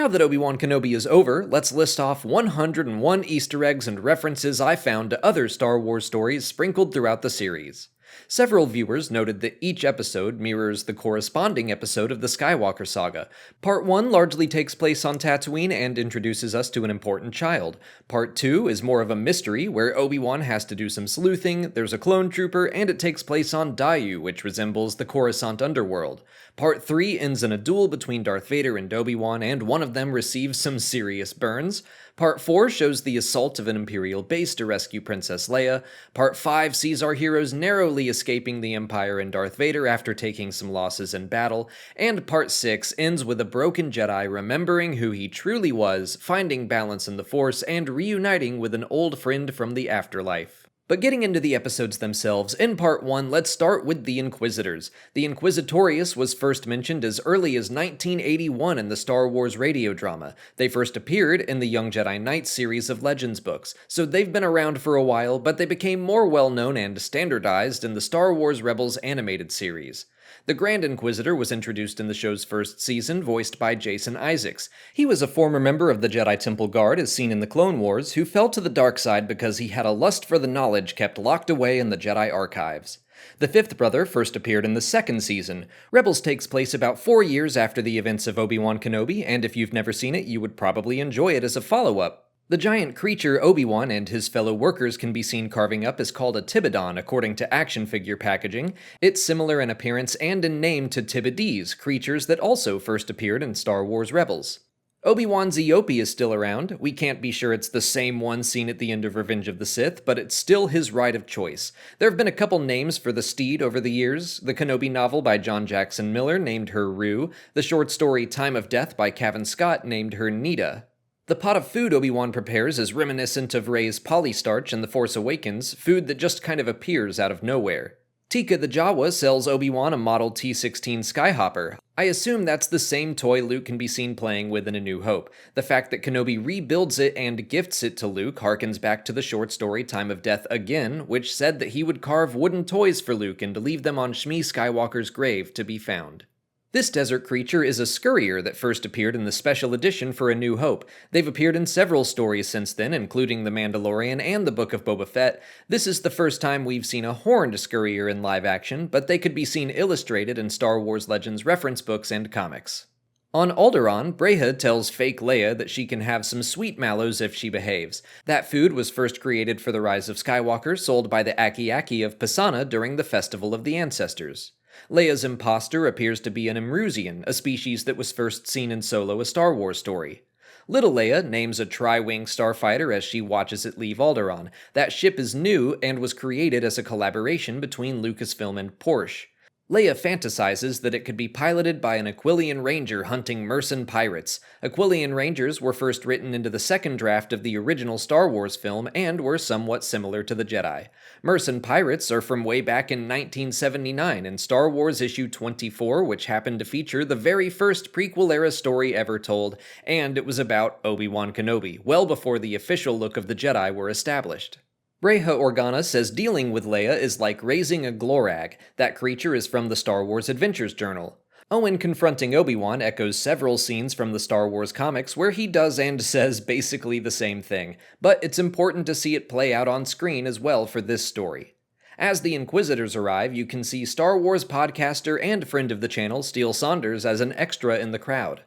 that Obi-Wan Kenobi is over, let's list off 101 Easter eggs and references I found to other Star Wars stories sprinkled throughout the series. Several viewers noted that each episode mirrors the corresponding episode of the Skywalker saga. Part 1 largely takes place on Tatooine and introduces us to an important child. Part 2 is more of a mystery, where Obi-Wan has to do some sleuthing, there's a clone trooper, and it takes place on Daiyu, which resembles the Coruscant underworld. Part 3 ends in a duel between Darth Vader and Obi-Wan, and one of them receives some serious burns. Part 4 shows the assault of an Imperial base to rescue Princess Leia. Part 5 sees our heroes narrowly escaping the Empire and Darth Vader after taking some losses in battle. And Part 6 ends with a broken Jedi remembering who he truly was, finding balance in the Force, and reuniting with an old friend from the afterlife. But getting into the episodes themselves, in Part 1, let's start with the Inquisitors. The Inquisitorius was first mentioned as early as 1981 in the Star Wars radio drama. They first appeared in the Young Jedi Knights series of Legends books, so they've been around for a while, but they became more well-known and standardized in the Star Wars Rebels animated series. The Grand Inquisitor was introduced in the show's first season, voiced by Jason Isaacs. He was a former member of the Jedi Temple Guard, as seen in the Clone Wars, who fell to the dark side because he had a lust for the knowledge kept locked away in the Jedi archives. The fifth brother first appeared in the second season. Rebels takes place about 4 years after the events of Obi-Wan Kenobi, and if you've never seen it, you would probably enjoy it as a follow-up. The giant creature Obi-Wan and his fellow workers can be seen carving up is called a Tibidon according to action figure packaging. It's similar in appearance and in name to Tibidees, creatures that also first appeared in Star Wars Rebels. Obi-Wan's Eopie is still around. We can't be sure it's the same one seen at the end of Revenge of the Sith, but it's still his right of choice. There have been a couple names for the steed over the years. The Kenobi novel by John Jackson Miller named her Rue. The short story Time of Death by Cavan Scott named her Nita. The pot of food Obi-Wan prepares is reminiscent of Rey's polystarch in The Force Awakens, food that just kind of appears out of nowhere. Tika the Jawa sells Obi-Wan a model T-16 Skyhopper. I assume that's the same toy Luke can be seen playing with in A New Hope. The fact that Kenobi rebuilds it and gifts it to Luke harkens back to the short story Time of Death Again, which said that he would carve wooden toys for Luke and leave them on Shmi Skywalker's grave to be found. This desert creature is a scurrier that first appeared in the special edition for A New Hope. They've appeared in several stories since then, including The Mandalorian and the Book of Boba Fett. This is the first time we've seen a horned scurrier in live action, but they could be seen illustrated in Star Wars Legends reference books and comics. On Alderaan, Breha tells fake Leia that she can have some sweet mallows if she behaves. That food was first created for the Rise of Skywalker, sold by the Aki-Aki of Pisana during the Festival of the Ancestors. Leia's imposter appears to be an Imrusian, a species that was first seen in Solo: A Star Wars Story. Little Leia names a tri-wing starfighter as she watches it leave Alderaan. That ship is new and was created as a collaboration between Lucasfilm and Porsche. Leia fantasizes that it could be piloted by an Aquilian Ranger hunting Mercen pirates. Aquilian Rangers were first written into the second draft of the original Star Wars film and were somewhat similar to the Jedi. Mercen pirates are from way back in 1979 in Star Wars issue 24, which happened to feature the very first prequel-era story ever told, and it was about Obi-Wan Kenobi, well before the official look of the Jedi were established. Breha Organa says dealing with Leia is like raising a Glorag. That creature is from the Star Wars Adventures Journal. Owen confronting Obi-Wan echoes several scenes from the Star Wars comics where he does and says basically the same thing, but it's important to see it play out on screen as well for this story. As the Inquisitors arrive, you can see Star Wars podcaster and friend of the channel Steele Saunders as an extra in the crowd.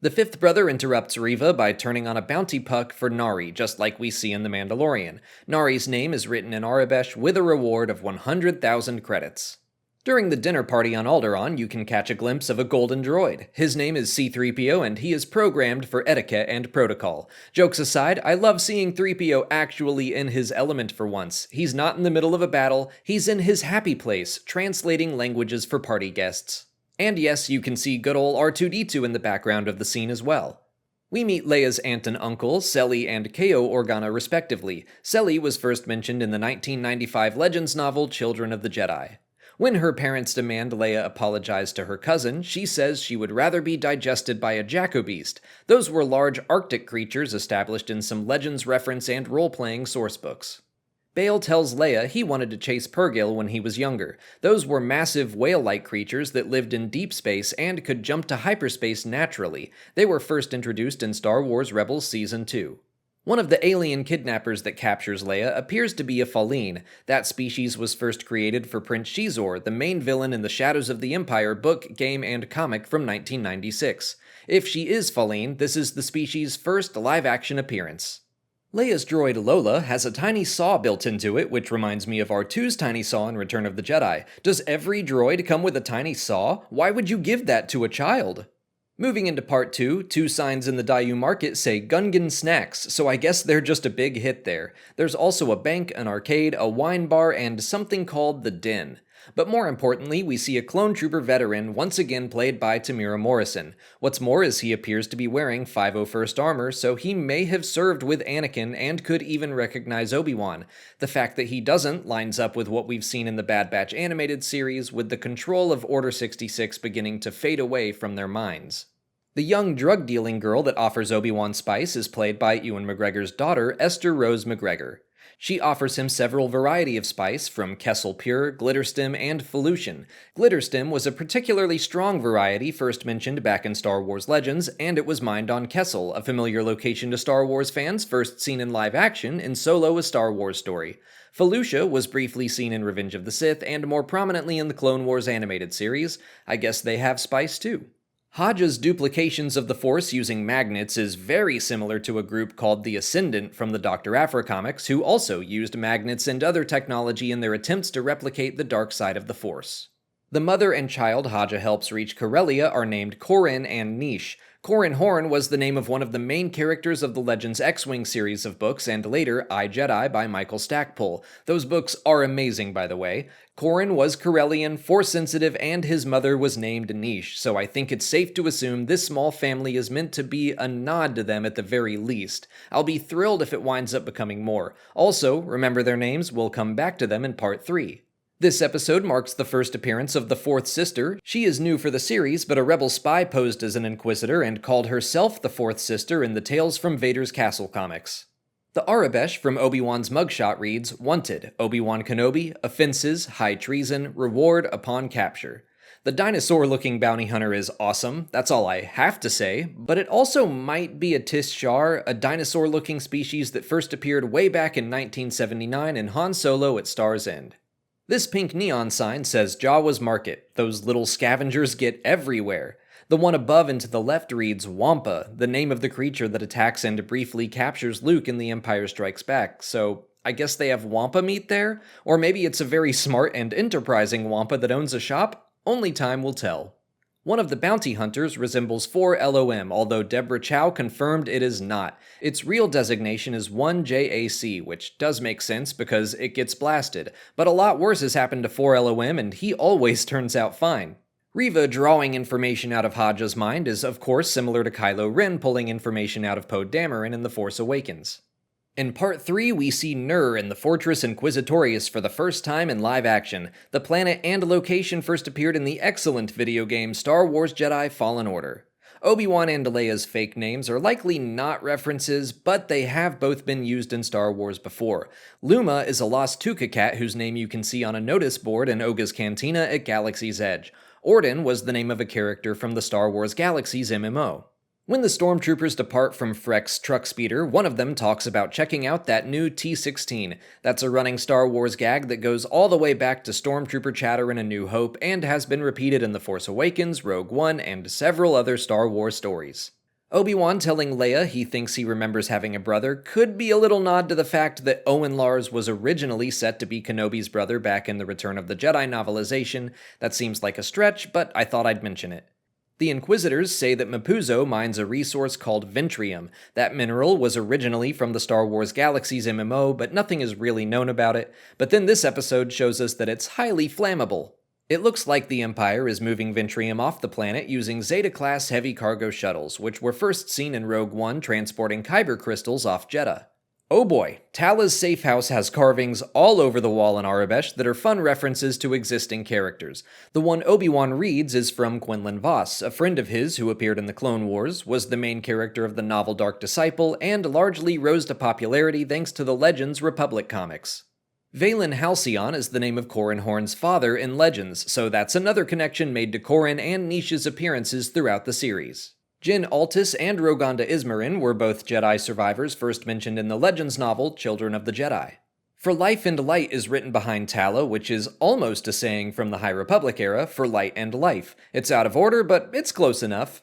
The fifth brother interrupts Reva by turning on a bounty puck for Nari, just like we see in The Mandalorian. Nari's name is written in Arabesh with a reward of 100,000 credits. During the dinner party on Alderaan, you can catch a glimpse of a golden droid. His name is C-3PO, and he is programmed for etiquette and protocol. Jokes aside, I love seeing 3PO actually in his element for once. He's not in the middle of a battle, he's in his happy place, translating languages for party guests. And yes, you can see good ol' R2-D2 in the background of the scene as well. We meet Leia's aunt and uncle, Selly and Ko Organa respectively. Selly was first mentioned in the 1995 Legends novel Children of the Jedi. When her parents demand Leia apologize to her cousin, she says she would rather be digested by a Jacobeast. Those were large Arctic creatures established in some Legends reference and role-playing sourcebooks. Bail tells Leia he wanted to chase Purrgil when he was younger. Those were massive whale-like creatures that lived in deep space and could jump to hyperspace naturally. They were first introduced in Star Wars Rebels Season 2. One of the alien kidnappers that captures Leia appears to be a Falleen. That species was first created for Prince Xizor, the main villain in the Shadows of the Empire book, game, and comic from 1996. If she is Falleen, this is the species' first live-action appearance. Leia's droid Lola has a tiny saw built into it, which reminds me of R2's tiny saw in Return of the Jedi. Does every droid come with a tiny saw? Why would you give that to a child? Moving into part 2, two signs in the Daiyu market say Gungan Snacks, so I guess they're just a big hit there. There's also a bank, an arcade, a wine bar, and something called the Den. But more importantly, we see a clone trooper veteran, once again played by Temuera Morrison. What's more is he appears to be wearing 501st armor, so he may have served with Anakin and could even recognize Obi-Wan. The fact that he doesn't lines up with what we've seen in the Bad Batch animated series, with the control of Order 66 beginning to fade away from their minds. The young drug-dealing girl that offers Obi-Wan spice is played by Ewan McGregor's daughter, Esther Rose McGregor. She offers him several variety of spice, from Kessel Pure, Glitterstim, and Felucian. Glitterstim was a particularly strong variety first mentioned back in Star Wars Legends, and it was mined on Kessel, a familiar location to Star Wars fans first seen in live action in Solo: A Star Wars Story. Felucia was briefly seen in Revenge of the Sith, and more prominently in the Clone Wars animated series. I guess they have spice too. Haja's duplications of the Force using magnets is very similar to a group called the Ascendant from the Dr. Aphra comics, who also used magnets and other technology in their attempts to replicate the dark side of the Force. The mother and child Haja helps reach Corellia are named Corrin and Niche. Corrin Horn was the name of one of the main characters of the Legends X-Wing series of books, and later I, Jedi by Michael Stackpole. Those books are amazing, by the way. Corrin was Corellian, Force-sensitive, and his mother was named Niche, so I think it's safe to assume this small family is meant to be a nod to them at the very least. I'll be thrilled if it winds up becoming more. Also, remember their names, we'll come back to them in Part 3. This episode marks the first appearance of the fourth sister. She is new for the series, but a rebel spy posed as an Inquisitor and called herself the fourth sister in the Tales from Vader's Castle comics. The Arabesh from Obi-Wan's mugshot reads, Wanted, Obi-Wan Kenobi, Offenses, High Treason, Reward upon Capture. The dinosaur-looking bounty hunter is awesome, that's all I have to say, but it also might be a Tis Shar, a dinosaur-looking species that first appeared way back in 1979 in Han Solo at Star's End. This pink neon sign says Jawa's Market. Those little scavengers get everywhere. The one above and to the left reads Wampa, the name of the creature that attacks and briefly captures Luke in The Empire Strikes Back, so I guess they have Wampa meat there? Or maybe it's a very smart and enterprising Wampa that owns a shop? Only time will tell. One of the bounty hunters resembles 4LOM, although Deborah Chow confirmed it is not. Its real designation is 1JAC, which does make sense because it gets blasted, but a lot worse has happened to 4LOM and he always turns out fine. Reva drawing information out of Haja's mind is of course similar to Kylo Ren pulling information out of Poe Dameron in The Force Awakens. In Part 3, we see Nur in the Fortress Inquisitorius for the first time in live action. The planet and location first appeared in the excellent video game Star Wars Jedi Fallen Order. Obi-Wan and Leia's fake names are likely not references, but they have both been used in Star Wars before. Luma is a lost Tuca cat whose name you can see on a notice board in Oga's Cantina at Galaxy's Edge. Orden was the name of a character from the Star Wars Galaxies MMO. When the stormtroopers depart from Freck's truck speeder, one of them talks about checking out that new T-16. That's a running Star Wars gag that goes all the way back to stormtrooper chatter in A New Hope and has been repeated in The Force Awakens, Rogue One, and several other Star Wars stories. Obi-Wan telling Leia he thinks he remembers having a brother could be a little nod to the fact that Owen Lars was originally set to be Kenobi's brother back in the Return of the Jedi novelization. That seems like a stretch, but I thought I'd mention it. The Inquisitors say that Mapuzo mines a resource called Ventrium. That mineral was originally from the Star Wars Galaxies MMO, but nothing is really known about it. But then this episode shows us that it's highly flammable. It looks like the Empire is moving Ventrium off the planet using Zeta-class heavy cargo shuttles, which were first seen in Rogue One transporting Kyber crystals off Jedha. Oh boy, Tala's safe house has carvings all over the wall in Arabesh that are fun references to existing characters. The one Obi-Wan reads is from Quinlan Vos, a friend of his who appeared in the Clone Wars, was the main character of the novel Dark Disciple, and largely rose to popularity thanks to the Legends Republic comics. Valen Halcyon is the name of Corran Horn's father in Legends, so that's another connection made to Corran and Nisha's appearances throughout the series. Jyn Altus and Rogonda Ismarin were both Jedi survivors first mentioned in the Legends novel Children of the Jedi. For Life and Light is written behind Tala, which is almost a saying from the High Republic era for light and life. It's out of order, but it's close enough.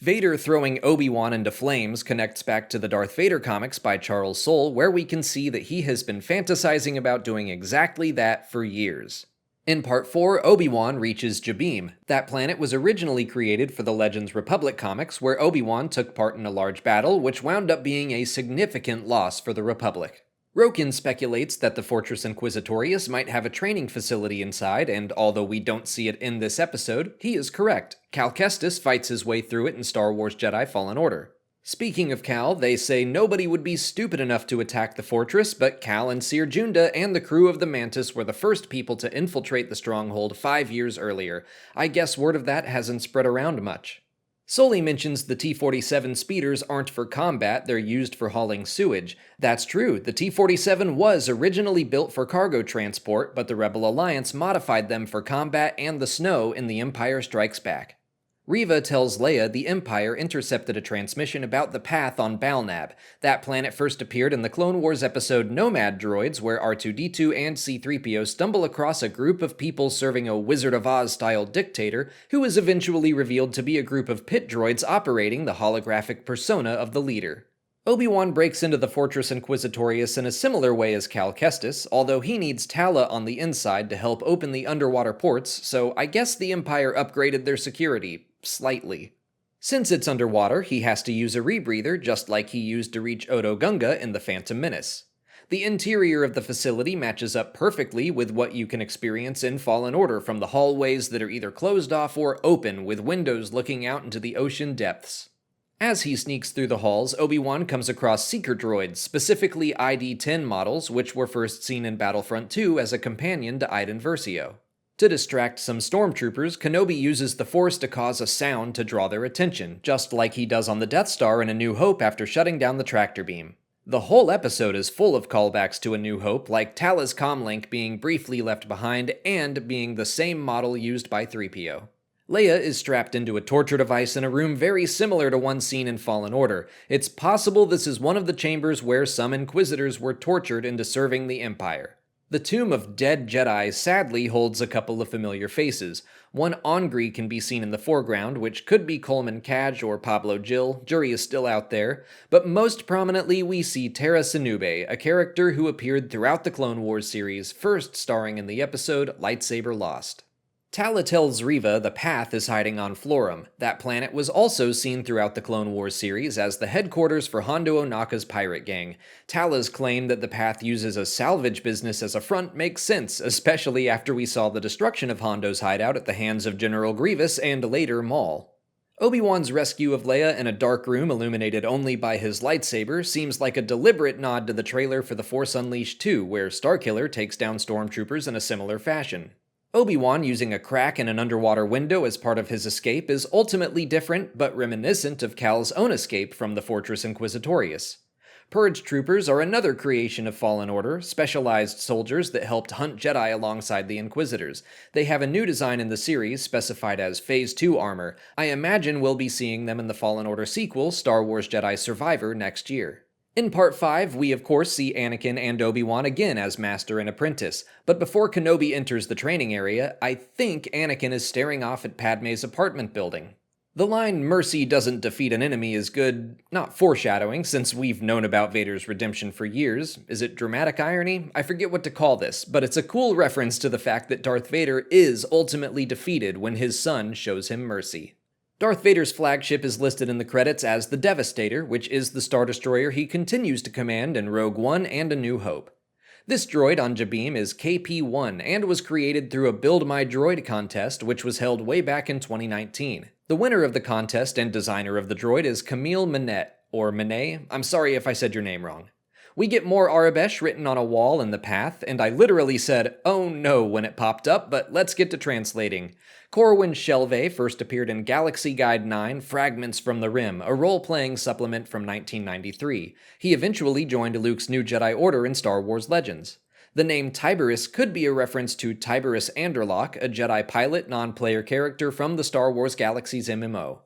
Vader throwing Obi-Wan into flames connects back to the Darth Vader comics by Charles Soule, where we can see that he has been fantasizing about doing exactly that for years. In Part 4, Obi-Wan reaches Jabiim. That planet was originally created for the Legends Republic comics, where Obi-Wan took part in a large battle, which wound up being a significant loss for the Republic. Roken speculates that the Fortress Inquisitorius might have a training facility inside, and although we don't see it in this episode, he is correct. Cal Kestis fights his way through it in Star Wars Jedi Fallen Order. Speaking of Cal, they say nobody would be stupid enough to attack the fortress, but Cal and Seer Junda and the crew of the Mantis were the first people to infiltrate the stronghold 5 years earlier. I guess word of that hasn't spread around much. Sully mentions the T-47 speeders aren't for combat, they're used for hauling sewage. That's true, the T-47 was originally built for cargo transport, but the Rebel Alliance modified them for combat and the snow in The Empire Strikes Back. Reva tells Leia the Empire intercepted a transmission about the path on Balnab. That planet first appeared in the Clone Wars episode Nomad Droids, where R2-D2 and C-3PO stumble across a group of people serving a Wizard of Oz-style dictator, who is eventually revealed to be a group of pit droids operating the holographic persona of the leader. Obi-Wan breaks into the Fortress Inquisitorius in a similar way as Cal Kestis, although he needs Tala on the inside to help open the underwater ports, so I guess the Empire upgraded their security. Slightly. Since it's underwater, he has to use a rebreather just like he used to reach Oto Gunga in The Phantom Menace. The interior of the facility matches up perfectly with what you can experience in Fallen Order from the hallways that are either closed off or open with windows looking out into the ocean depths. As he sneaks through the halls, Obi-Wan comes across seeker droids, specifically ID-10 models, which were first seen in Battlefront 2 as a companion to Iden Versio. To distract some stormtroopers, Kenobi uses the Force to cause a sound to draw their attention, just like he does on the Death Star in A New Hope after shutting down the tractor beam. The whole episode is full of callbacks to A New Hope, like Tala's comlink being briefly left behind and being the same model used by 3PO. Leia is strapped into a torture device in a room very similar to one seen in Fallen Order. It's possible this is one of the chambers where some Inquisitors were tortured into serving the Empire. The Tomb of Dead Jedi sadly holds a couple of familiar faces. One Ongri can be seen in the foreground, which could be Coleman Kaj or Pablo Gil, jury is still out there, but most prominently we see Tera Sinube, a character who appeared throughout the Clone Wars series, first starring in the episode Lightsaber Lost. Tala tells Reva the Path is hiding on Florum. That planet was also seen throughout the Clone Wars series as the headquarters for Hondo Ohnaka's pirate gang. Tala's claim that the Path uses a salvage business as a front makes sense, especially after we saw the destruction of Hondo's hideout at the hands of General Grievous and later Maul. Obi-Wan's rescue of Leia in a dark room illuminated only by his lightsaber seems like a deliberate nod to the trailer for The Force Unleashed 2, where Starkiller takes down stormtroopers in a similar fashion. Obi-Wan using a crack in an underwater window as part of his escape is ultimately different, but reminiscent of Cal's own escape from the Fortress Inquisitorius. Purge Troopers are another creation of Fallen Order, specialized soldiers that helped hunt Jedi alongside the Inquisitors. They have a new design in the series, specified as Phase 2 armor. I imagine we'll be seeing them in the Fallen Order sequel, Star Wars Jedi Survivor, next year. In Part 5, we of course see Anakin and Obi-Wan again as Master and Apprentice, but before Kenobi enters the training area, I think Anakin is staring off at Padme's apartment building. The line, "Mercy doesn't defeat an enemy" is good, not foreshadowing, since we've known about Vader's redemption for years. Is it dramatic irony? I forget what to call this, but it's a cool reference to the fact that Darth Vader is ultimately defeated when his son shows him mercy. Darth Vader's flagship is listed in the credits as the Devastator, which is the Star Destroyer he continues to command in Rogue One and A New Hope. This droid on Jabiim is KP-1 and was created through a Build My Droid contest which was held way back in 2019. The winner of the contest and designer of the droid is Camille Minette, or Minet, I'm sorry if I said your name wrong. We get more Arabesh written on a wall in the path, and I literally said, "Oh no," when it popped up, but let's get to translating. Corwin Shelvey first appeared in Galaxy Guide 9, Fragments from the Rim, a role-playing supplement from 1993. He eventually joined Luke's New Jedi Order in Star Wars Legends. The name Tiberius could be a reference to Tiberius Anderlock, a Jedi pilot non-player character from the Star Wars Galaxy's MMO.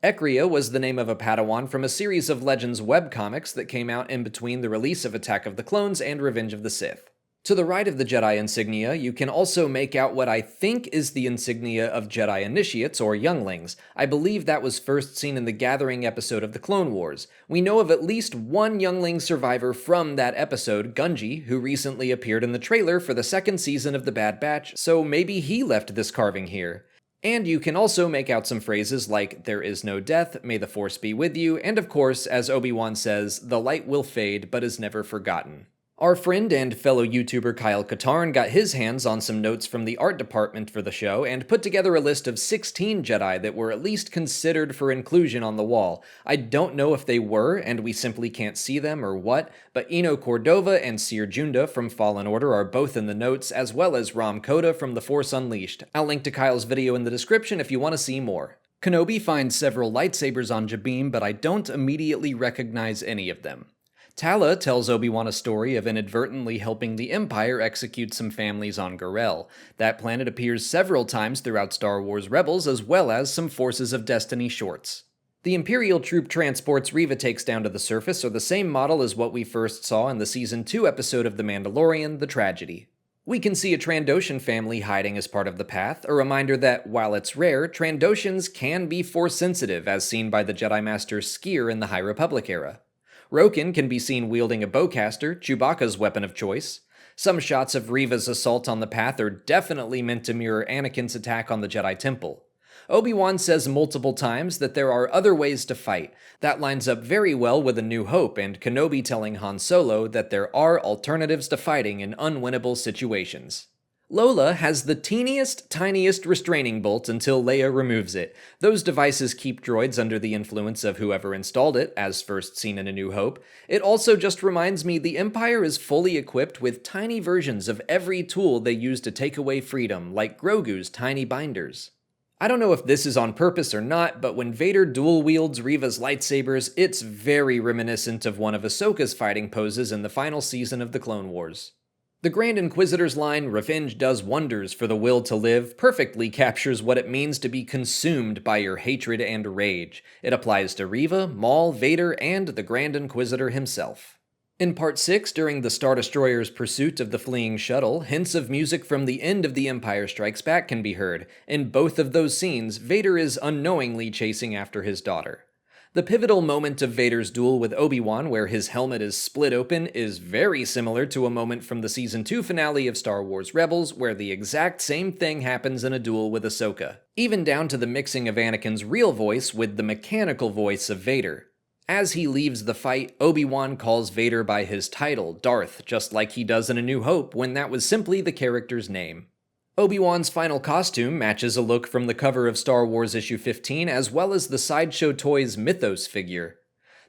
Ekria was the name of a Padawan from a series of Legends webcomics that came out in between the release of Attack of the Clones and Revenge of the Sith. To the right of the Jedi insignia, you can also make out what I think is the insignia of Jedi Initiates, or Younglings. I believe that was first seen in the Gathering episode of the Clone Wars. We know of at least one Youngling survivor from that episode, Gunji, who recently appeared in the trailer for the second season of The Bad Batch, so maybe he left this carving here. And you can also make out some phrases like, "There is no death, may the Force be with you," and of course, as Obi-Wan says, "The light will fade, but is never forgotten." Our friend and fellow YouTuber Kyle Katarn got his hands on some notes from the art department for the show and put together a list of 16 Jedi that were at least considered for inclusion on the wall. I don't know if they were, and we simply can't see them or what, but Eno Cordova and Seer Junda from Fallen Order are both in the notes, as well as Ram Koda from The Force Unleashed. I'll link to Kyle's video in the description if you want to see more. Kenobi finds several lightsabers on Jabiim, but I don't immediately recognize any of them. Tala tells Obi-Wan a story of inadvertently helping the Empire execute some families on Garel. That planet appears several times throughout Star Wars Rebels, as well as some Forces of Destiny shorts. The Imperial troop transports Reva takes down to the surface are the same model as what we first saw in the Season 2 episode of The Mandalorian, The Tragedy. We can see a Trandoshan family hiding as part of the path, a reminder that, while it's rare, Trandoshans can be Force-sensitive, as seen by the Jedi Master Skier in the High Republic era. Roken can be seen wielding a bowcaster, Chewbacca's weapon of choice. Some shots of Reva's assault on the path are definitely meant to mirror Anakin's attack on the Jedi Temple. Obi-Wan says multiple times that there are other ways to fight. That lines up very well with A New Hope and Kenobi telling Han Solo that there are alternatives to fighting in unwinnable situations. Lola has the tiniest restraining bolt until Leia removes it. Those devices keep droids under the influence of whoever installed it, as first seen in A New Hope. It also just reminds me the Empire is fully equipped with tiny versions of every tool they use to take away freedom, like Grogu's tiny binders. I don't know if this is on purpose or not, but when Vader dual wields Reva's lightsabers, it's very reminiscent of one of Ahsoka's fighting poses in the final season of the Clone Wars. The Grand Inquisitor's line, "Revenge does wonders for the will to live," perfectly captures what it means to be consumed by your hatred and rage. It applies to Reva, Maul, Vader, and the Grand Inquisitor himself. In Part 6, during the Star Destroyer's pursuit of the fleeing shuttle, hints of music from the end of The Empire Strikes Back can be heard. In both of those scenes, Vader is unknowingly chasing after his daughter. The pivotal moment of Vader's duel with Obi-Wan, where his helmet is split open, is very similar to a moment from the Season 2 finale of Star Wars Rebels, where the exact same thing happens in a duel with Ahsoka. Even down to the mixing of Anakin's real voice with the mechanical voice of Vader. As he leaves the fight, Obi-Wan calls Vader by his title, Darth, just like he does in A New Hope, when that was simply the character's name. Obi-Wan's final costume matches a look from the cover of Star Wars issue 15, as well as the Sideshow Toys Mythos figure.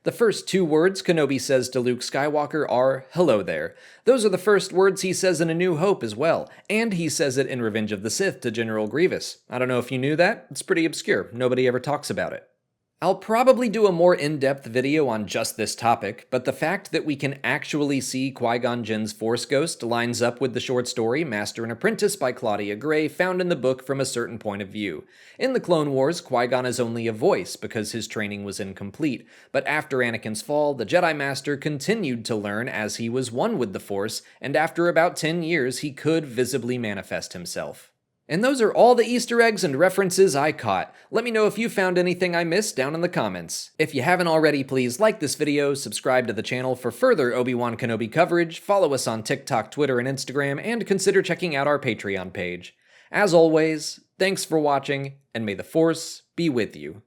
The first two words Kenobi says to Luke Skywalker are, "Hello there." Those are the first words he says in A New Hope as well, and he says it in Revenge of the Sith to General Grievous. I don't know if you knew that, it's pretty obscure, nobody ever talks about it. I'll probably do a more in-depth video on just this topic, but the fact that we can actually see Qui-Gon Jinn's Force Ghost lines up with the short story Master and Apprentice by Claudia Gray found in the book From a Certain Point of View. In the Clone Wars, Qui-Gon is only a voice because his training was incomplete, but after Anakin's fall, the Jedi Master continued to learn as he was one with the Force, and after about 10 years he could visibly manifest himself. And those are all the Easter eggs and references I caught. Let me know if you found anything I missed down in the comments. If you haven't already, please like this video, subscribe to the channel for further Obi-Wan Kenobi coverage, follow us on TikTok, Twitter, and Instagram, and consider checking out our Patreon page. As always, thanks for watching, and may the Force be with you.